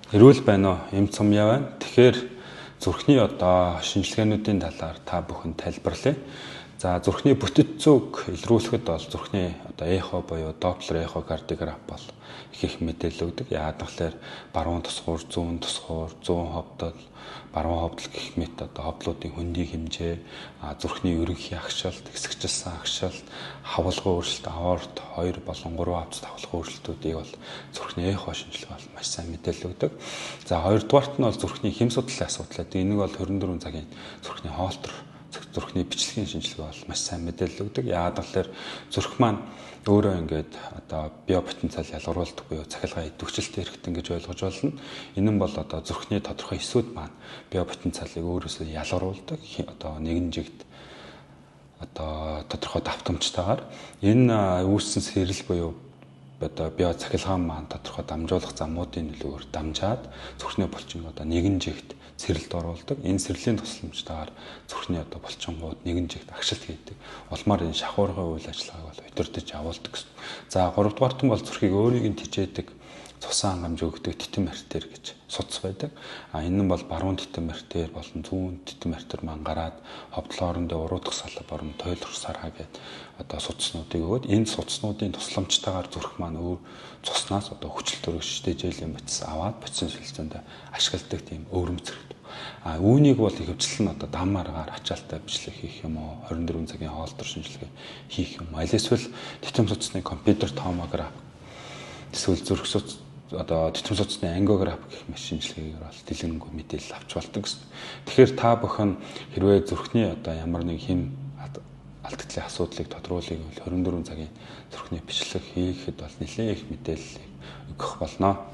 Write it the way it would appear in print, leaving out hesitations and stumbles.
Эрүүл байна уу? Эм цомьяа байна. Тэгэхээр зүрхний одоо шинжилгээнүүдийн талаар та бүхэн тайлбарлая. За зүрхний бүтэц зүг илрүүлэхэд бол зүрхний одоо эхо буюу Doppler эхокардиограф бол их мэдээлэл өгдөг. Яагаад гэвэл баруун тусгуур, зүүн тусгуур, зүүн ховдол, баруун ховдол гэх мэт одоо ховдлуудын хөндийн хэмжээ, зүрхний ерөнхий агшилт, хэсэгчилсэн агшилт, хавлгын өөрчлөлт, аорт 2 болон 3 хавцад хавлгын өөрчлөлтүүдийг бол зүрхний эхо шинжилгээ бол маш сайн мэдээлэл өгдөг. За хоёрдугаарт нь бол зүрхний хэм судлалын асуудал. Энийг бол 24 цагийн зүрхний хоолтор зүрхний бичлэгийн шинжилгээ бол маш сайн мэдээлэл өгдөг. Яагаад гэвэл зүрх маань өөрөө ингээд одоо биопотенциал ялгаруулдаг буюу цахилгаан идэвхжэлтэй хэрэгтэн гэж ойлгож болно. Энэ нь бол одоо зүрхний тодорхой эсүүд маань биопотенциалыг өөрөөсөө ялгаруулдаг. Одоо нэгэн жигт одоо тодорхой давтамжтайгаар энэ үүссэн сэрэл буюу одоо био цахилгаан маань тодорхой дамжуулах замуудын нөлөөгөөр дамжаад зүрхний булчин одоо нэгэн жигт сэрэлд оруулдаг. Энэ сэрлийн тусламжтайгаар зүрхний одоо булчингууд нэгэн жигт агшилт хийдэг. Улмаар энэ шахуургын үйл ажиллагааг бол удирдах явуулдаг гэсэн. За 3 дугаарт нь бол зүрхийг өөрийг нь тижээдэг цусан хангамж өгдөг титэн артер гэж судас байдаг. Энэ нь бол баруун титэн артер болон зүүн титэн артер маань гараад ховдлын орондоо уруудах салбар борон тойлох сараа гэдэг одоо судаснуудыг өгөөд энэ судаснуудын тусламжтайгаар зүрх маань өөр цуснаас одоо хүчил төрөгчтэй жилийн бодис аваад бодисын солилцоонд ашигладаг тийм өвөрмц хэрэгтэй. Үүнийг бол ихэвчлэн одоо дан маргаар ачаалттай бичлэг хийх юм уу 24 цагийн хоолтор шинжилгээ хийх юм. Аль эсвэл титэн судасны компьютер томограф эсвэл зүрх судас одоо титэн судасны ангиограф гэх мэт шинжилгээгээр бол дэлгэнэнгүй мэдээлэл авч болдог гэсэн. Тэгэхээр та бүхэн хэрвээ зүрхний одоо ямар нэг хэм алдагдлын асуудлыг тодруулах бол 24 цагийн зүрхний бичлэг хийхэд бол нэлээд их мэдээлэл өгөх болно.